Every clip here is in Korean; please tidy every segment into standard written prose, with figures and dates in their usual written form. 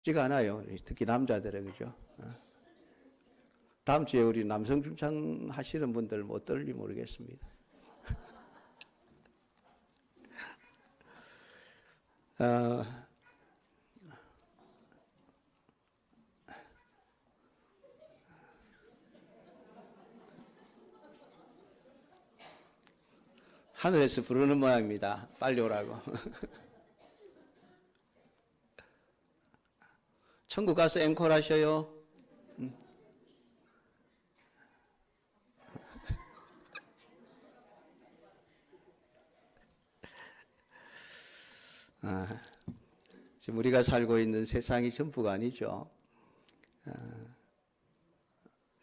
쉽지가 않아요. 특히 남자들은, 그죠? 다음 주에 우리 남성 중창 하시는 분들 뭐 어떨지 모르겠습니다. 하늘에서 부르는 모양입니다. 빨리 오라고. 천국 가서 앵콜 하셔요. 지금 우리가 살고 있는 세상이 전부가 아니죠.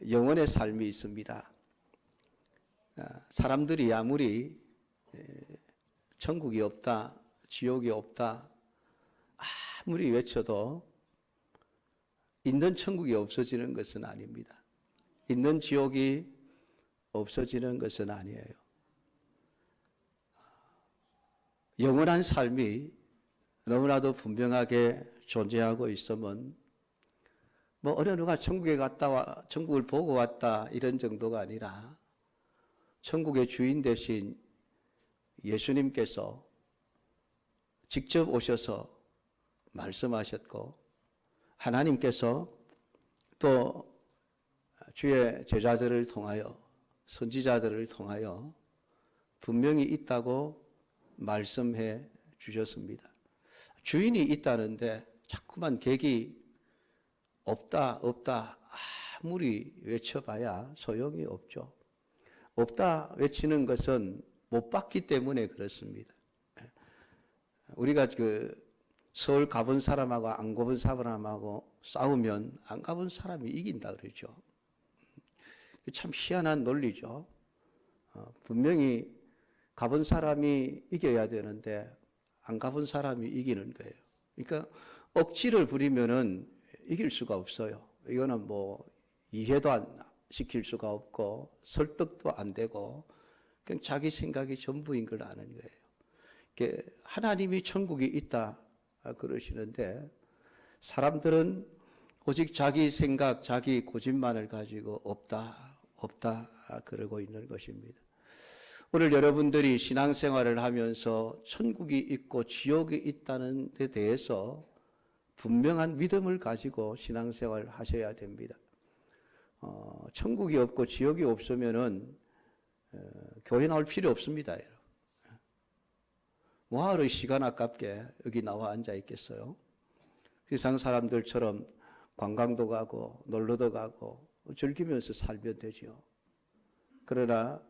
영혼의 삶이 있습니다. 사람들이 아무리 천국이 없다, 지옥이 없다, 아무리 외쳐도 있는 천국이 없어지는 것은 아닙니다. 있는 지옥이 없어지는 것은 아니에요. 영원한 삶이 너무나도 분명하게 존재하고 있으면 뭐 어느 누가 천국에 갔다 천국을 보고 왔다 이런 정도가 아니라 천국의 주인 되신 예수님께서 직접 오셔서 말씀하셨고 하나님께서 또 주의 제자들을 통하여 선지자들을 통하여 분명히 있다고 말씀해 주셨습니다. 주인이 있다는데 자꾸만 객이 없다 아무리 외쳐봐야 소용이 없죠. 없다 외치는 것은 못 봤기 때문에 그렇습니다. 우리가 서울 가본 사람하고 안 가본 사람하고 싸우면 안 가본 사람이 이긴다 그러죠. 참 희한한 논리죠. 분명히 가본 사람이 이겨야 되는데 안 가본 사람이 이기는 거예요. 그러니까 억지를 부리면은 이길 수가 없어요. 이거는 뭐 이해도 안 시킬 수가 없고 설득도 안 되고 그냥 자기 생각이 전부인 걸 아는 거예요. 하나님이 천국이 있다 그러시는데 사람들은 오직 자기 생각, 자기 고집만을 가지고 없다 그러고 있는 것입니다. 오늘 여러분들이 신앙생활을 하면서 천국이 있고 지옥이 있다는 데 대해서 분명한 믿음을 가지고 신앙생활을 하셔야 됩니다. 천국이 없고 지옥이 없으면은 교회 나올 필요 없습니다. 여러분. 뭐하러 시간 아깝게 여기 나와 앉아 있겠어요? 세상 사람들처럼 관광도 가고 놀러도 가고 즐기면서 살면 되죠. 그러나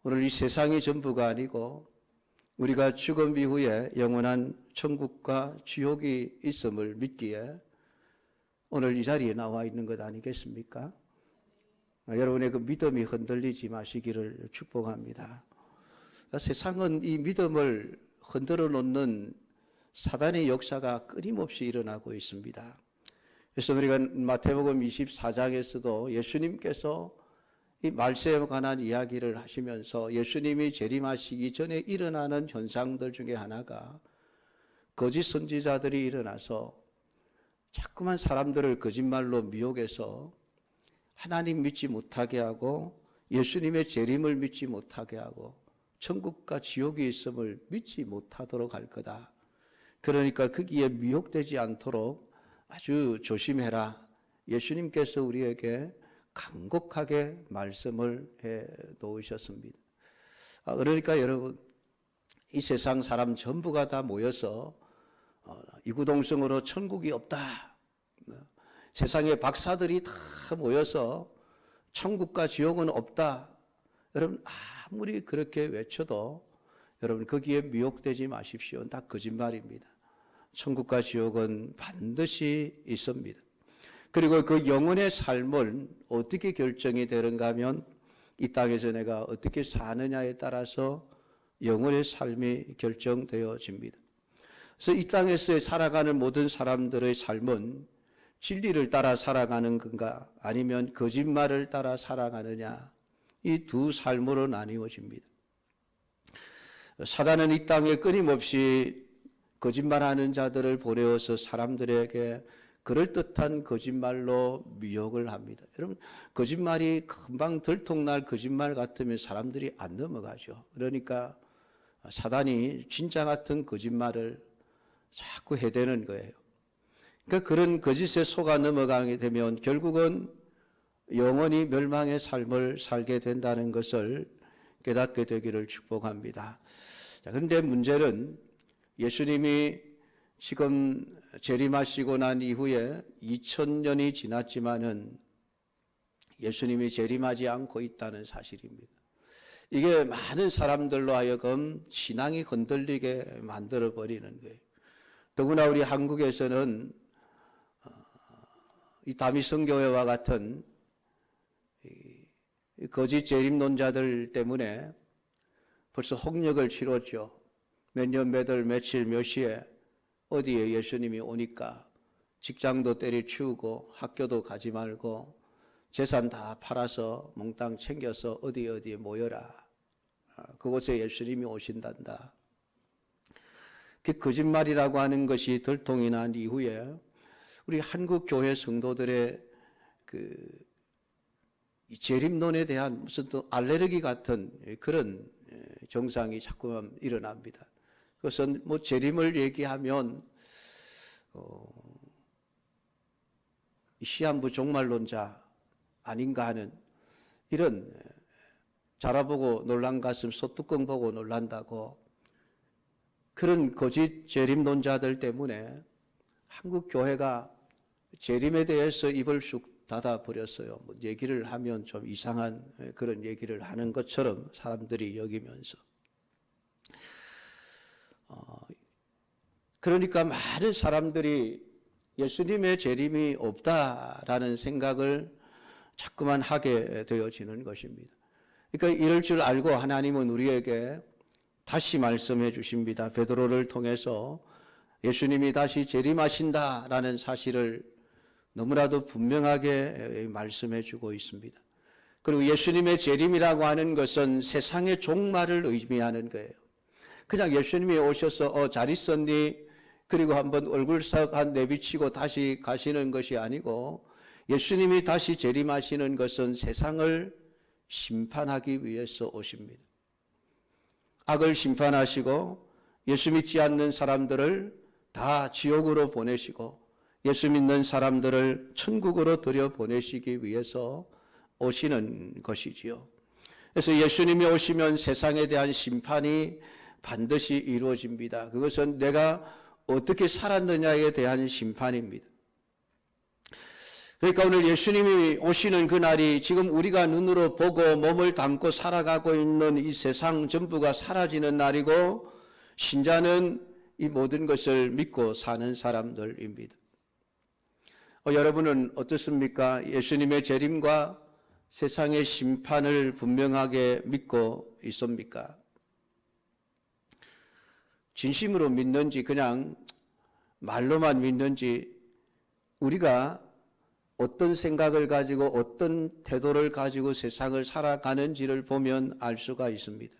오늘 이 세상이 전부가 아니고 우리가 죽음 이후에 영원한 천국과 지옥이 있음을 믿기에 오늘 이 자리에 나와 있는 것 아니겠습니까? 여러분의 그 믿음이 흔들리지 마시기를 축복합니다. 세상은 이 믿음을 흔들어 놓는 사단의 역사가 끊임없이 일어나고 있습니다. 그래서 우리가 마태복음 24장에서도 예수님께서 이 말세에 관한 이야기를 하시면서 예수님이 재림하시기 전에 일어나는 현상들 중에 하나가 거짓 선지자들이 일어나서 자꾸만 사람들을 거짓말로 미혹해서 하나님 믿지 못하게 하고 예수님의 재림을 믿지 못하게 하고 천국과 지옥이 있음을 믿지 못하도록 할 거다. 그러니까 거기에 미혹되지 않도록 아주 조심해라. 예수님께서 우리에게 간곡하게 말씀을 해 놓으셨습니다. 그러니까 여러분 이 세상 사람 전부가 다 모여서 이구동성으로 천국이 없다. 세상의 박사들이 다 모여서 천국과 지옥은 없다. 여러분 아무리 그렇게 외쳐도 여러분 거기에 미혹되지 마십시오. 다 거짓말입니다. 천국과 지옥은 반드시 있습니다. 그리고 그 영혼의 삶을 어떻게 결정이 되는가 하면 이 땅에서 내가 어떻게 사느냐에 따라서 영혼의 삶이 결정되어집니다. 그래서 이 땅에서 살아가는 모든 사람들의 삶은 진리를 따라 살아가는 건가 아니면 거짓말을 따라 살아가느냐 이 두 삶으로 나뉘어집니다. 사단은 이 땅에 끊임없이 거짓말하는 자들을 보내어서 사람들에게 그럴듯한 거짓말로 미혹을 합니다. 여러분, 거짓말이 금방 들통날 거짓말 같으면 사람들이 안 넘어가죠. 그러니까 사단이 진짜 같은 거짓말을 자꾸 해대는 거예요. 그러니까 그런 거짓에 속아 넘어가게 되면 결국은 영원히 멸망의 삶을 살게 된다는 것을 깨닫게 되기를 축복합니다. 자, 그런데 문제는 예수님이 지금 재림하시고 난 이후에 2000년이 지났지만은 예수님이 재림하지 않고 있다는 사실입니다. 이게 많은 사람들로 하여금 신앙이 흔들리게 만들어 버리는 거예요. 더구나 우리 한국에서는 이 다미성교회와 같은 거짓 재림론자들 때문에 벌써 홍역을 치렀죠. 몇 년, 몇 월, 며칠, 몇 시에 어디에 예수님이 오니까 직장도 때려치우고 학교도 가지 말고 재산 다 팔아서 몽땅 챙겨서 어디에 모여라. 그곳에 예수님이 오신단다. 그 거짓말이라고 하는 것이 들통이 난 이후에 우리 한국 교회 성도들의 이 재림론에 대한 무슨 또 알레르기 같은 그런 증상이 자꾸만 일어납니다. 그것은 뭐 재림을 얘기하면 시한부 종말론자 아닌가 하는 이런 자라보고 놀란 가슴 소뚜껑 보고 놀란다고 그런 거짓 재림론자들 때문에 한국 교회가 재림에 대해서 입을 쑥 닫아버렸어요. 뭐 얘기를 하면 좀 이상한 그런 얘기를 하는 것처럼 사람들이 여기면서. 그러니까 많은 사람들이 예수님의 재림이 없다라는 생각을 자꾸만 하게 되어지는 것입니다. 그러니까 이럴 줄 알고 하나님은 우리에게 다시 말씀해 주십니다. 베드로를 통해서 예수님이 다시 재림하신다라는 사실을 너무나도 분명하게 말씀해 주고 있습니다. 그리고 예수님의 재림이라고 하는 것은 세상의 종말을 의미하는 거예요. 그냥 예수님이 오셔서 잘 있었니? 그리고 한번 얼굴 싹 내비치고 다시 가시는 것이 아니고 예수님이 다시 재림하시는 것은 세상을 심판하기 위해서 오십니다. 악을 심판하시고 예수 믿지 않는 사람들을 다 지옥으로 보내시고 예수 믿는 사람들을 천국으로 들여보내시기 위해서 오시는 것이지요. 그래서 예수님이 오시면 세상에 대한 심판이 반드시 이루어집니다. 그것은 내가 어떻게 살았느냐에 대한 심판입니다. 그러니까 오늘 예수님이 오시는 그날이 지금 우리가 눈으로 보고 몸을 담고 살아가고 있는 이 세상 전부가 사라지는 날이고 신자는 이 모든 것을 믿고 사는 사람들입니다. 여러분은 어떻습니까? 예수님의 재림과 세상의 심판을 분명하게 믿고 있습니까? 진심으로 믿는지 그냥 말로만 믿는지 우리가 어떤 생각을 가지고 어떤 태도를 가지고 세상을 살아가는지를 보면 알 수가 있습니다.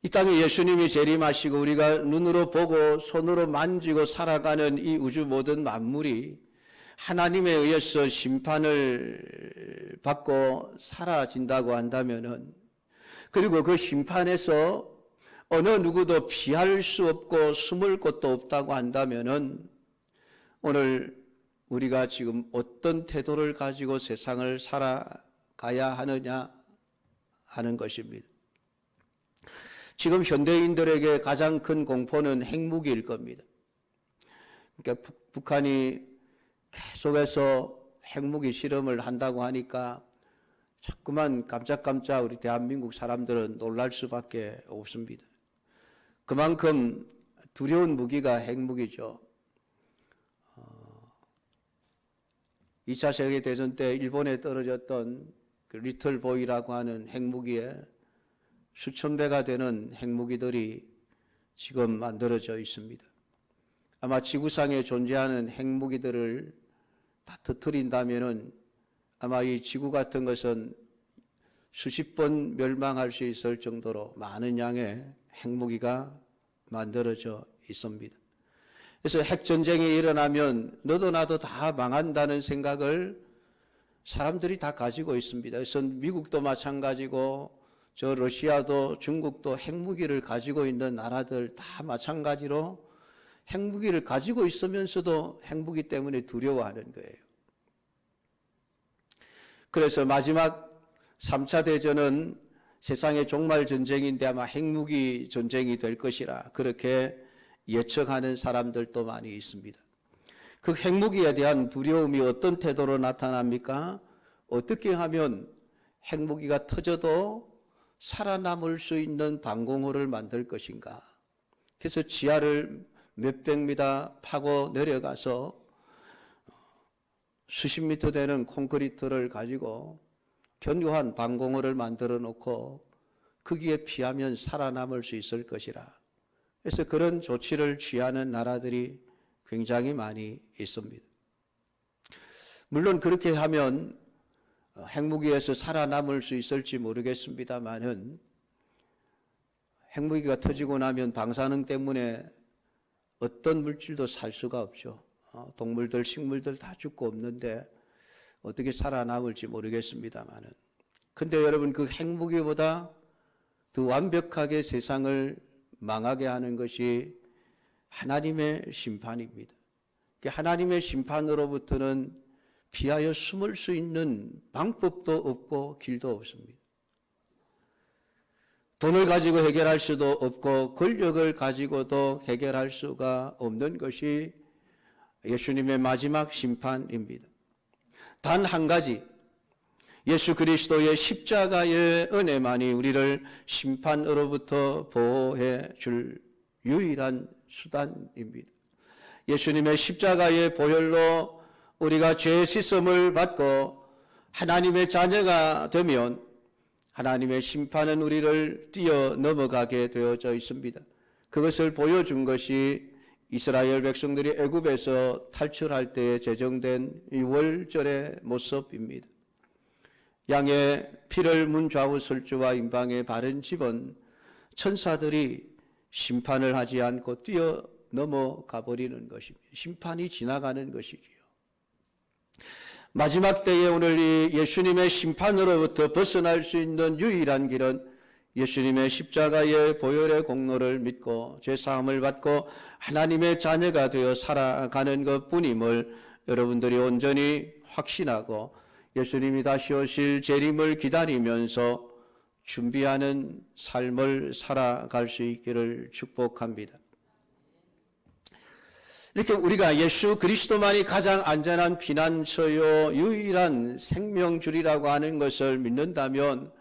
이 땅에 예수님이 재림하시고 우리가 눈으로 보고 손으로 만지고 살아가는 이 우주 모든 만물이 하나님에 의해서 심판을 받고 사라진다고 한다면은 그리고 그 심판에서 어느 누구도 피할 수 없고 숨을 곳도 없다고 한다면은 오늘 우리가 지금 어떤 태도를 가지고 세상을 살아가야 하느냐 하는 것입니다. 지금 현대인들에게 가장 큰 공포는 핵무기일 겁니다. 그러니까 북한이 계속해서 핵무기 실험을 한다고 하니까 자꾸만 깜짝깜짝 우리 대한민국 사람들은 놀랄 수밖에 없습니다. 그만큼 두려운 무기가 핵무기죠. 2차 세계대전 때 일본에 떨어졌던 그 리틀 보이라고 하는 핵무기에 수천 배가 되는 핵무기들이 지금 만들어져 있습니다. 아마 지구상에 존재하는 핵무기들을 다 터뜨린다면은 아마 이 지구 같은 것은 수십 번 멸망할 수 있을 정도로 많은 양의 핵무기가 만들어져 있습니다. 그래서 핵전쟁이 일어나면 너도 나도 다 망한다는 생각을 사람들이 다 가지고 있습니다. 그래서 미국도 마찬가지고 저 러시아도 중국도 핵무기를 가지고 있는 나라들 다 마찬가지로 핵무기를 가지고 있으면서도 핵무기 때문에 두려워하는 거예요. 그래서 마지막 3차 대전은 세상의 종말 전쟁인데 아마 핵무기 전쟁이 될 것이라 그렇게 예측하는 사람들도 많이 있습니다. 그 핵무기에 대한 두려움이 어떤 태도로 나타납니까? 어떻게 하면 핵무기가 터져도 살아남을 수 있는 방공호를 만들 것인가? 그래서 지하를 몇백 미터 파고 내려가서 수십 미터 되는 콘크리트를 가지고 견고한 방공호를 만들어 놓고 거기에 피하면 살아남을 수 있을 것이라. 그래서 그런 조치를 취하는 나라들이 굉장히 많이 있습니다. 물론 그렇게 하면 핵무기에서 살아남을 수 있을지 모르겠습니다만은 핵무기가 터지고 나면 방사능 때문에 어떤 물질도 살 수가 없죠. 동물들, 식물들 다 죽고 없는데 어떻게 살아남을지 모르겠습니다만은. 근데 여러분 그 핵무기보다 더 완벽하게 세상을 망하게 하는 것이 하나님의 심판입니다. 하나님의 심판으로부터는 피하여 숨을 수 있는 방법도 없고 길도 없습니다. 돈을 가지고 해결할 수도 없고 권력을 가지고도 해결할 수가 없는 것이 예수님의 마지막 심판입니다. 단 한 가지, 예수 그리스도의 십자가의 은혜만이 우리를 심판으로부터 보호해 줄 유일한 수단입니다. 예수님의 십자가의 보혈로 우리가 죄 씻음을 받고 하나님의 자녀가 되면 하나님의 심판은 우리를 뛰어넘어가게 되어져 있습니다. 그것을 보여준 것이 이스라엘 백성들이 애굽에서 탈출할 때에 제정된 유월절의 모습입니다. 양의 피를 문 좌우 설주와 임방에 바른 집은 천사들이 심판을 하지 않고 뛰어넘어가 버리는 것입니다. 심판이 지나가는 것이지요. 마지막 때에 오늘 이 예수님의 심판으로부터 벗어날 수 있는 유일한 길은 예수님의 십자가의 보혈의 공로를 믿고 죄사함을 받고 하나님의 자녀가 되어 살아가는 것뿐임을 여러분들이 온전히 확신하고 예수님이 다시 오실 재림을 기다리면서 준비하는 삶을 살아갈 수 있기를 축복합니다. 이렇게 우리가 예수 그리스도만이 가장 안전한 피난처요 유일한 생명줄이라고 하는 것을 믿는다면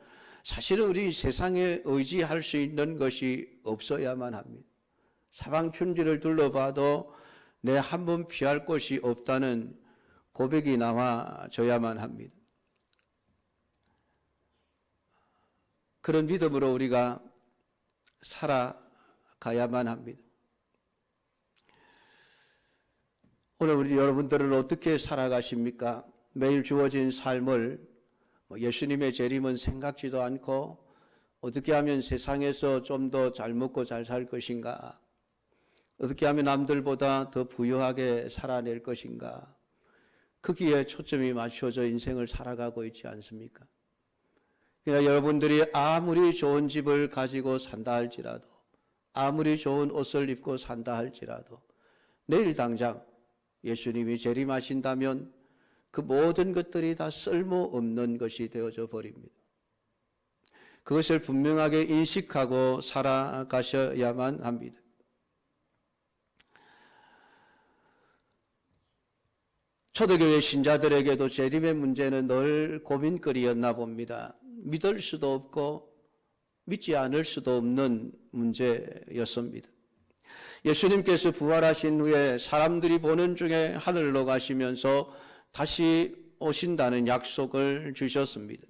사실은 우리 세상에 의지할 수 있는 것이 없어야만 합니다. 사방천지를 둘러봐도 내 한 번 피할 곳이 없다는 고백이 나와져야만 합니다. 그런 믿음으로 우리가 살아가야만 합니다. 오늘 우리 여러분들은 어떻게 살아가십니까? 매일 주어진 삶을 예수님의 재림은 생각지도 않고 어떻게 하면 세상에서 좀 더 잘 먹고 잘 살 것인가? 어떻게 하면 남들보다 더 부유하게 살아낼 것인가? 거기에 초점이 맞춰져 인생을 살아가고 있지 않습니까? 그러니까 여러분들이 아무리 좋은 집을 가지고 산다 할지라도 아무리 좋은 옷을 입고 산다 할지라도 내일 당장 예수님이 재림하신다면 그 모든 것들이 다 쓸모없는 것이 되어져 버립니다. 그것을 분명하게 인식하고 살아가셔야만 합니다. 초대교회 신자들에게도 재림의 문제는 늘 고민거리였나 봅니다. 믿을 수도 없고 믿지 않을 수도 없는 문제였습니다. 예수님께서 부활하신 후에 사람들이 보는 중에 하늘로 가시면서 다시 오신다는 약속을 주셨습니다.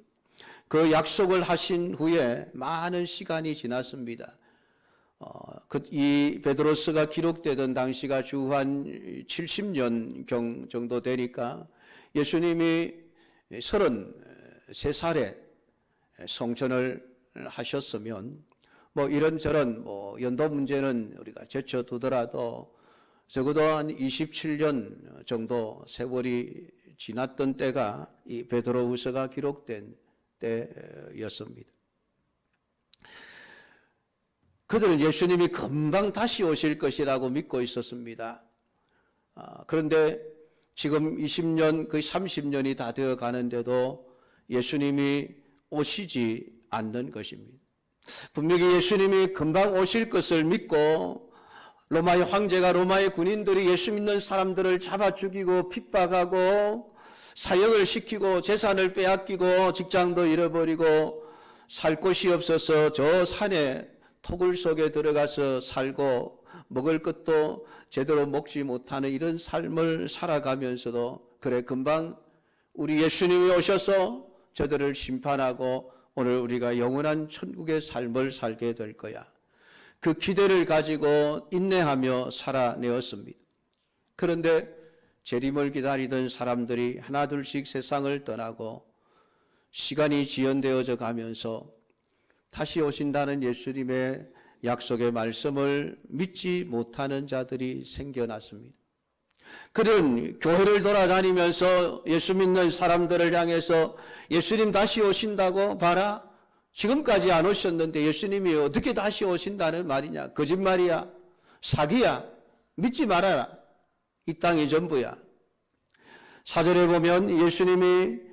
그 약속을 하신 후에 많은 시간이 지났습니다. 이 베드로스가 기록되던 당시가 주한 70년경 정도 되니까 예수님이 33살에 성천을 하셨으면 이런저런 연도 문제는 우리가 제쳐두더라도 적어도 한 27년 정도 세월이 지났던 때가 이 베드로후서가 기록된 때였습니다. 그들은 예수님이 금방 다시 오실 것이라고 믿고 있었습니다. 그런데 지금 20년, 거의 30년이 다 되어 가는데도 예수님이 오시지 않는 것입니다. 분명히 예수님이 금방 오실 것을 믿고 로마의 황제가 로마의 군인들이 예수 믿는 사람들을 잡아 죽이고 핍박하고 사형을 시키고 재산을 빼앗기고 직장도 잃어버리고 살 곳이 없어서 저 산에 토굴 속에 들어가서 살고 먹을 것도 제대로 먹지 못하는 이런 삶을 살아가면서도 그래 금방 우리 예수님이 오셔서 저들을 심판하고 오늘 우리가 영원한 천국의 삶을 살게 될 거야. 그 기대를 가지고 인내하며 살아내었습니다. 그런데 재림을 기다리던 사람들이 하나둘씩 세상을 떠나고 시간이 지연되어져 가면서 다시 오신다는 예수님의 약속의 말씀을 믿지 못하는 자들이 생겨났습니다. 그는 교회를 돌아다니면서 예수 믿는 사람들을 향해서 예수님 다시 오신다고 봐라. 지금까지 안 오셨는데 예수님이 어떻게 다시 오신다는 말이냐. 거짓말이야. 사기야. 믿지 말아라. 이 땅이 전부야. 4절에 보면 예수님이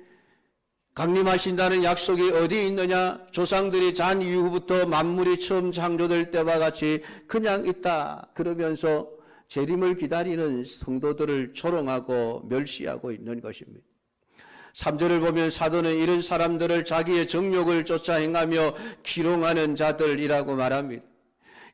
강림하신다는 약속이 어디 있느냐? 조상들이 잔 이후부터 만물이 처음 창조될 때와 같이 그냥 있다. 그러면서 재림을 기다리는 성도들을 조롱하고 멸시하고 있는 것입니다. 3절을 보면 사도는 이런 사람들을 자기의 정욕을 쫓아 행하며 기롱하는 자들이라고 말합니다.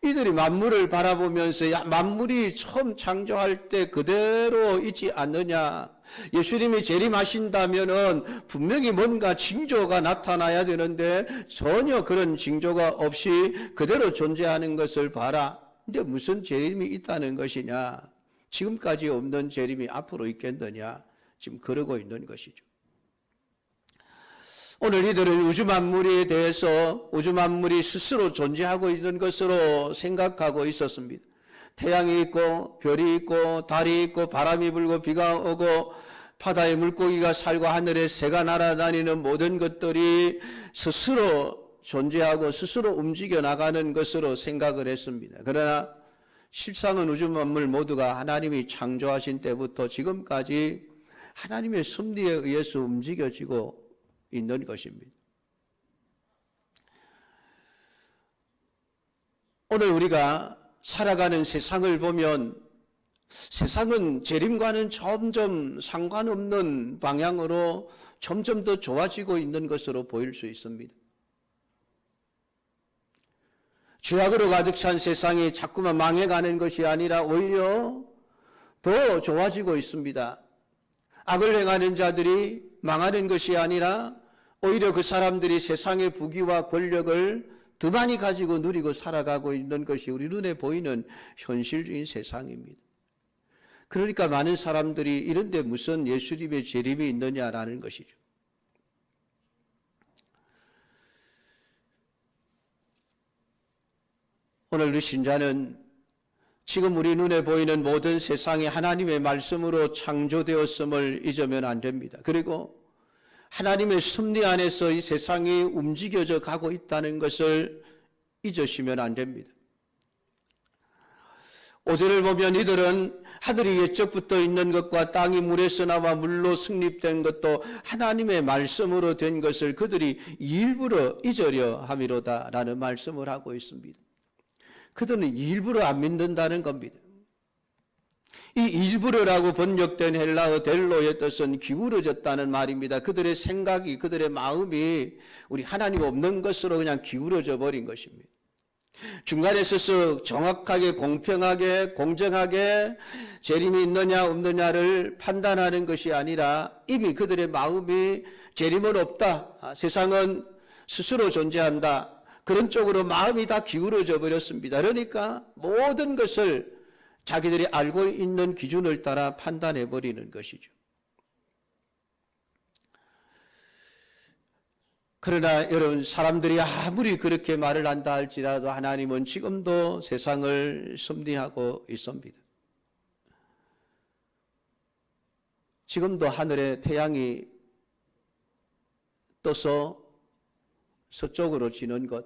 이들이 만물을 바라보면서 야, 만물이 처음 창조할 때 그대로 있지 않느냐. 예수님이 재림하신다면은 분명히 뭔가 징조가 나타나야 되는데 전혀 그런 징조가 없이 그대로 존재하는 것을 봐라. 근데 무슨 재림이 있다는 것이냐. 지금까지 없는 재림이 앞으로 있겠느냐. 지금 그러고 있는 것이죠. 오늘 이들은 우주 만물에 대해서 우주 만물이 스스로 존재하고 있는 것으로 생각하고 있었습니다. 태양이 있고 별이 있고 달이 있고 바람이 불고 비가 오고 바다에 물고기가 살고 하늘에 새가 날아다니는 모든 것들이 스스로 존재하고 스스로 움직여 나가는 것으로 생각을 했습니다. 그러나 실상은 우주 만물 모두가 하나님이 창조하신 때부터 지금까지 하나님의 섭리에 의해서 움직여지고 있는 것입니다. 오늘 우리가 살아가는 세상을 보면 세상은 재림과는 점점 상관없는 방향으로 점점 더 좋아지고 있는 것으로 보일 수 있습니다. 죄악으로 가득 찬 세상이 자꾸만 망해가는 것이 아니라 오히려 더 좋아지고 있습니다. 악을 행하는 자들이 망하는 것이 아니라 오히려 그 사람들이 세상의 부귀와 권력을 더 많이 가지고 누리고 살아가고 있는 것이 우리 눈에 보이는 현실적인 세상입니다. 그러니까 많은 사람들이 이런데 무슨 예수님의 재림이 있느냐라는 것이죠. 오늘 우리 신자는 지금 우리 눈에 보이는 모든 세상이 하나님의 말씀으로 창조되었음을 잊으면 안 됩니다. 그리고 하나님의 섭리 안에서 이 세상이 움직여져 가고 있다는 것을 잊으시면 안 됩니다. 5절을 보면 이들은 하늘이 옛적부터 있는 것과 땅이 물에서 나와 물로 승립된 것도 하나님의 말씀으로 된 것을 그들이 일부러 잊으려 함이로다라는 말씀을 하고 있습니다. 그들은 일부러 안 믿는다는 겁니다. 이 일부러라고 번역된 헬라어 델로의 뜻은 기울어졌다는 말입니다. 그들의 생각이, 그들의 마음이 우리 하나님 없는 것으로 그냥 기울어져 버린 것입니다. 중간에 서서 정확하게 공평하게 공정하게 재림이 있느냐 없느냐를 판단하는 것이 아니라 이미 그들의 마음이 재림은 없다. 세상은 스스로 존재한다. 그런 쪽으로 마음이 다 기울어져 버렸습니다. 그러니까 모든 것을 자기들이 알고 있는 기준을 따라 판단해 버리는 것이죠. 그러나 여러분, 사람들이 아무리 그렇게 말을 한다 할지라도 하나님은 지금도 세상을 섭리하고 있습니다. 지금도 하늘에 태양이 떠서 서쪽으로 지는 것,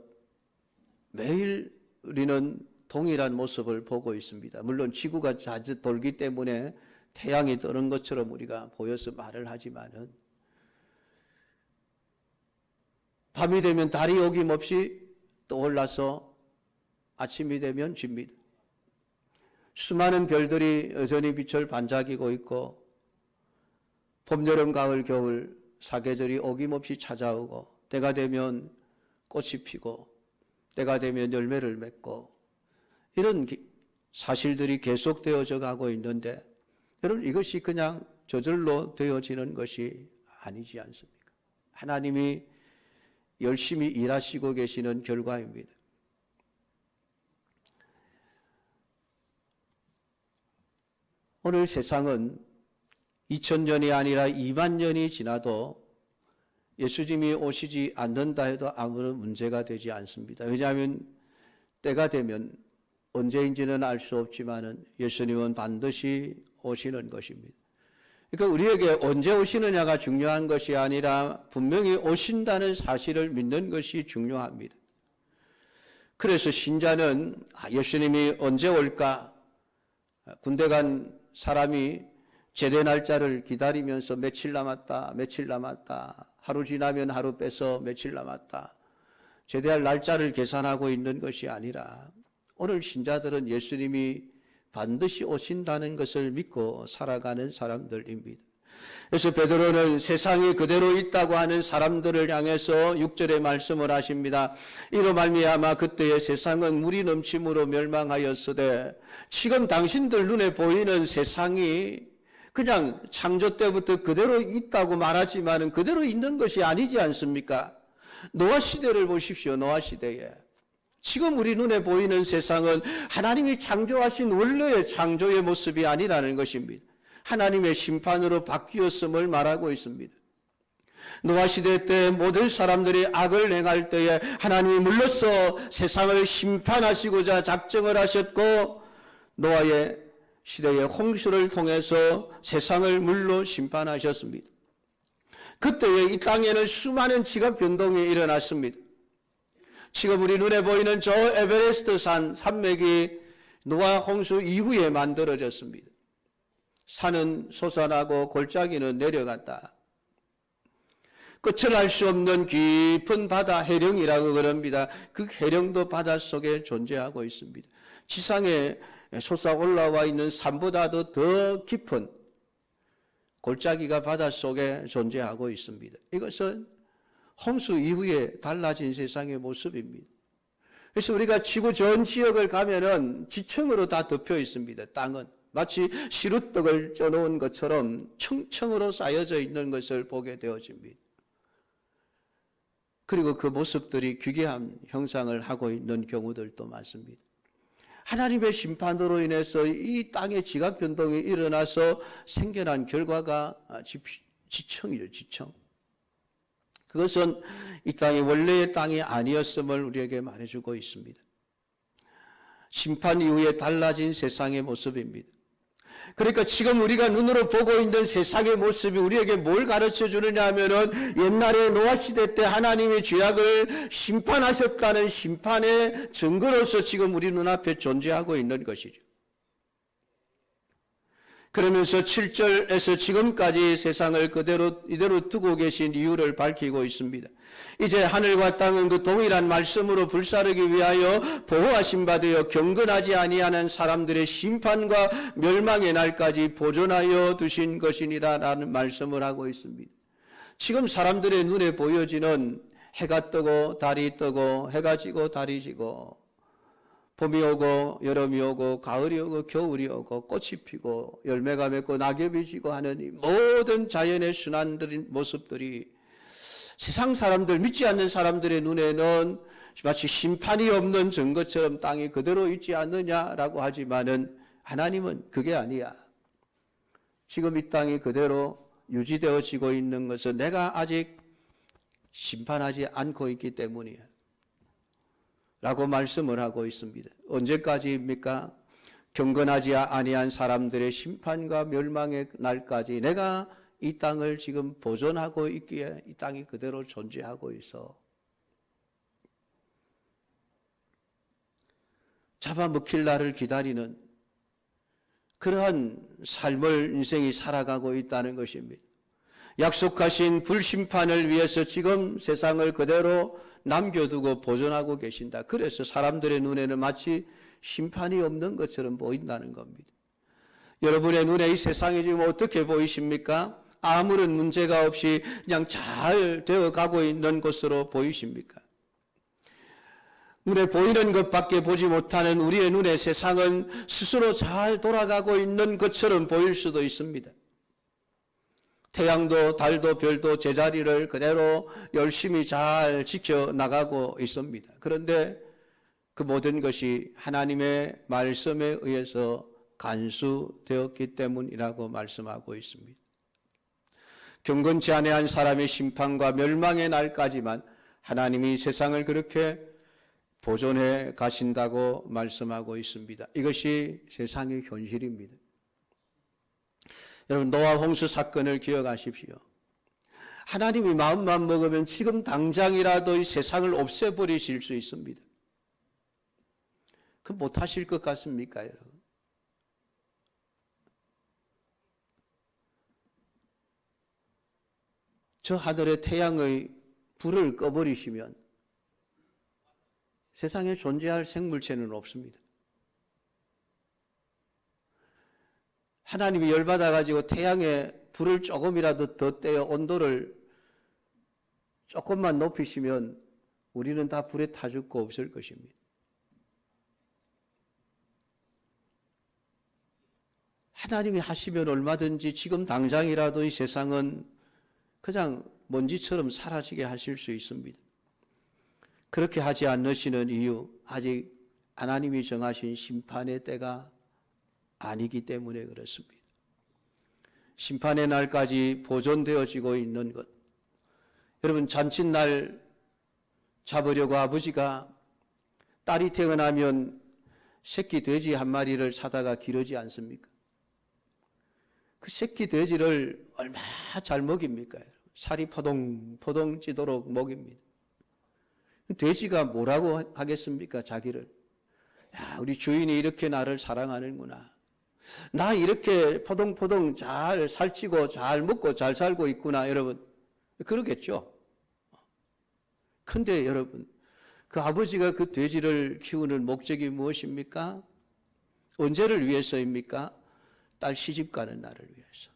매일 우리는 동일한 모습을 보고 있습니다. 물론 지구가 자주 돌기 때문에 태양이 뜨는 것처럼 우리가 보여서 말을 하지만은, 밤이 되면 달이 어김없이 떠올라서 아침이 되면 집니다. 수많은 별들이 여전히 빛을 반짝이고 있고, 봄, 여름, 가을, 겨울 사계절이 어김없이 찾아오고, 때가 되면 꽃이 피고 때가 되면 열매를 맺고, 이런 사실들이 계속되어져 가고 있는데, 여러분, 이것이 그냥 저절로 되어지는 것이 아니지 않습니까? 하나님이 열심히 일하시고 계시는 결과입니다. 오늘 세상은 2000년이 아니라 2만 년이 지나도 예수님이 오시지 않는다 해도 아무런 문제가 되지 않습니다. 왜냐하면 때가 되면 언제인지는 알 수 없지만 예수님은 반드시 오시는 것입니다. 그러니까 우리에게 언제 오시느냐가 중요한 것이 아니라 분명히 오신다는 사실을 믿는 것이 중요합니다. 그래서 신자는 예수님이 언제 올까? 군대 간 사람이 제대 날짜를 기다리면서 며칠 남았다, 하루 지나면 하루 빼서 며칠 남았다, 제대할 날짜를 계산하고 있는 것이 아니라, 오늘 신자들은 예수님이 반드시 오신다는 것을 믿고 살아가는 사람들입니다. 그래서 베드로는 세상이 그대로 있다고 하는 사람들을 향해서 6절에 말씀을 하십니다. 이로 말미암아 그때의 세상은 물이 넘침으로 멸망하였으되, 지금 당신들 눈에 보이는 세상이 그냥 창조 때부터 그대로 있다고 말하지만 그대로 있는 것이 아니지 않습니까? 노아 시대를 보십시오. 노아 시대에 지금 우리 눈에 보이는 세상은 하나님이 창조하신 원래의 창조의 모습이 아니라는 것입니다. 하나님의 심판으로 바뀌었음을 말하고 있습니다. 노아 시대 때 모든 사람들이 악을 행할 때에 하나님이 물러서 세상을 심판하시고자 작정을 하셨고, 노아의 시대의 홍수를 통해서 세상을 물로 심판하셨습니다. 그때에 이 땅에는 수많은 지각 변동이 일어났습니다. 지금 우리 눈에 보이는 저 에베레스트 산맥이 노아 홍수 이후에 만들어졌습니다. 산은 솟아나고 골짜기는 내려갔다. 끝을 알 수 없는 깊은 바다, 해령이라고 그럽니다. 그 해령도 바닷속에 존재하고 있습니다. 지상에 솟아 올라와 있는 산보다도 더 깊은 골짜기가 바닷속에 존재하고 있습니다. 이것은 홍수 이후에 달라진 세상의 모습입니다. 그래서 우리가 지구 전 지역을 가면은 지층으로 다 덮여 있습니다. 땅은 마치 시루떡을 쪄놓은 것처럼 층층으로 쌓여져 있는 것을 보게 되어집니다. 그리고 그 모습들이 기괴한 형상을 하고 있는 경우들도 많습니다. 하나님의 심판으로 인해서 이 땅에 지각 변동이 일어나서 생겨난 결과가 지층이죠, 지층. 그것은 이 땅이 원래의 땅이 아니었음을 우리에게 말해주고 있습니다. 심판 이후에 달라진 세상의 모습입니다. 그러니까 지금 우리가 눈으로 보고 있는 세상의 모습이 우리에게 뭘 가르쳐 주느냐 하면은, 옛날에 노아 시대 때 하나님이 죄악을 심판하셨다는 심판의 증거로서 지금 우리 눈앞에 존재하고 있는 것이죠. 그러면서 7절에서 지금까지 세상을 이대로 두고 계신 이유를 밝히고 있습니다. 이제 하늘과 땅은 그 동일한 말씀으로 불사르기 위하여 보호하신 바 되어 경건하지 아니하는 사람들의 심판과 멸망의 날까지 보존하여 두신 것이니라 라는 말씀을 하고 있습니다. 지금 사람들의 눈에 보여지는 해가 뜨고 달이 뜨고 해가 지고 달이 지고, 봄이 오고 여름이 오고 가을이 오고 겨울이 오고 꽃이 피고 열매가 맺고 낙엽이 지고 하는 이 모든 자연의 순환들인 모습들이 세상 사람들, 믿지 않는 사람들의 눈에는 마치 심판이 없는 증거처럼 땅이 그대로 있지 않느냐라고 하지만은, 하나님은 그게 아니야. 지금 이 땅이 그대로 유지되어지고 있는 것은 내가 아직 심판하지 않고 있기 때문이야 라고 말씀을 하고 있습니다. 언제까지입니까? 경건하지 아니한 사람들의 심판과 멸망의 날까지 내가 이 땅을 지금 보존하고 있기에 이 땅이 그대로 존재하고 있어. 잡아먹힐 날을 기다리는 그러한 삶을 인생이 살아가고 있다는 것입니다. 약속하신 불심판을 위해서 지금 세상을 그대로 남겨두고 보존하고 계신다. 그래서 사람들의 눈에는 마치 심판이 없는 것처럼 보인다는 겁니다. 여러분의 눈에 이 세상이 지금 어떻게 보이십니까? 아무런 문제가 없이 그냥 잘 되어가고 있는 것으로 보이십니까? 눈에 보이는 것밖에 보지 못하는 우리의 눈의 세상은 스스로 잘 돌아가고 있는 것처럼 보일 수도 있습니다. 태양도 달도 별도 제자리를 그대로 열심히 잘 지켜나가고 있습니다. 그런데 그 모든 것이 하나님의 말씀에 의해서 간수되었기 때문이라고 말씀하고 있습니다. 경건치 아니한 사람의 심판과 멸망의 날까지만 하나님이 세상을 그렇게 보존해 가신다고 말씀하고 있습니다. 이것이 세상의 현실입니다. 여러분, 노아 홍수 사건을 기억하십시오. 하나님이 마음만 먹으면 지금 당장이라도 이 세상을 없애버리실 수 있습니다. 그 못하실 것 같습니까, 여러분? 저 하늘의 태양의 불을 꺼버리시면 세상에 존재할 생물체는 없습니다. 하나님이 열받아가지고 태양에 불을 조금이라도 더 떼어 온도를 조금만 높이시면 우리는 다 불에 타 죽고 없을 것입니다. 하나님이 하시면 얼마든지 지금 당장이라도 이 세상은 그냥 먼지처럼 사라지게 하실 수 있습니다. 그렇게 하지 않으시는 이유, 아직 하나님이 정하신 심판의 때가 아니기 때문에 그렇습니다. 심판의 날까지 보존되어지고 있는 것. 여러분, 잔칫날 잡으려고 아버지가 딸이 태어나면 새끼 돼지 한 마리를 사다가 기르지 않습니까? 그 새끼 돼지를 얼마나 잘 먹입니까? 살이 포동포동 찌도록 먹입니다. 돼지가 뭐라고 하겠습니까? 자기를. 야, 우리 주인이 이렇게 나를 사랑하는구나. 나 이렇게 포동포동 잘 살찌고 잘 먹고 잘 살고 있구나. 여러분, 그러겠죠? 근데 여러분, 그 아버지가 그 돼지를 키우는 목적이 무엇입니까? 언제를 위해서입니까? 딸 시집 가는 날을 위해서.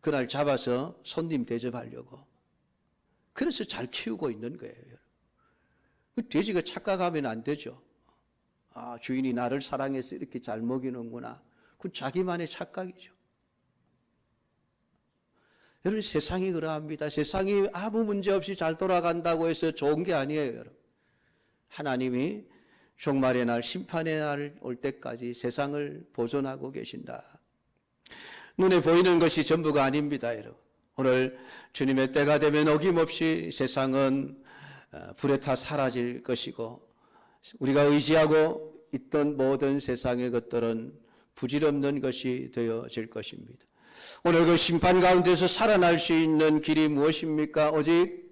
그날 잡아서 손님 대접하려고. 그래서 잘 키우고 있는 거예요. 그 돼지가 착각하면 안 되죠. 아, 주인이 나를 사랑해서 이렇게 잘 먹이는구나. 그건 자기만의 착각이죠. 여러분, 세상이 그러합니다. 세상이 아무 문제 없이 잘 돌아간다고 해서 좋은 게 아니에요, 여러분. 하나님이 종말의 날, 심판의 날 올 때까지 세상을 보존하고 계신다. 눈에 보이는 것이 전부가 아닙니다, 여러분. 오늘 주님의 때가 되면 어김없이 세상은 불에 타 사라질 것이고 우리가 의지하고 있던 모든 세상의 것들은 부질없는 것이 되어질 것입니다. 오늘 그 심판 가운데서 살아날 수 있는 길이 무엇입니까? 오직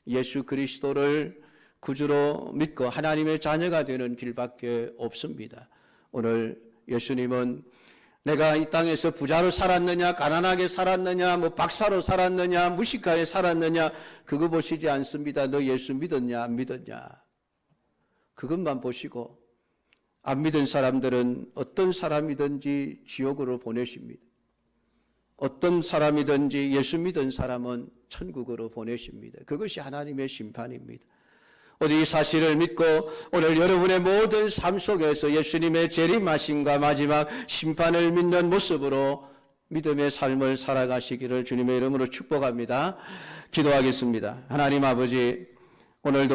예수 그리스도를 구주로 믿고 하나님의 자녀가 되는 길밖에 없습니다. 오늘 예수님은 내가 이 땅에서 부자로 살았느냐, 가난하게 살았느냐, 박사로 살았느냐, 무식하게 살았느냐, 그거 보시지 않습니다. 너 예수 믿었냐, 안 믿었냐. 그것만 보시고 안 믿은 사람들은 어떤 사람이든지 지옥으로 보내십니다. 어떤 사람이든지 예수 믿은 사람은 천국으로 보내십니다. 그것이 하나님의 심판입니다. 오직 이 사실을 믿고 오늘 여러분의 모든 삶 속에서 예수님의 재림하심과 마지막 심판을 믿는 모습으로 믿음의 삶을 살아가시기를 주님의 이름으로 축복합니다. 기도하겠습니다. 하나님 아버지, 오늘도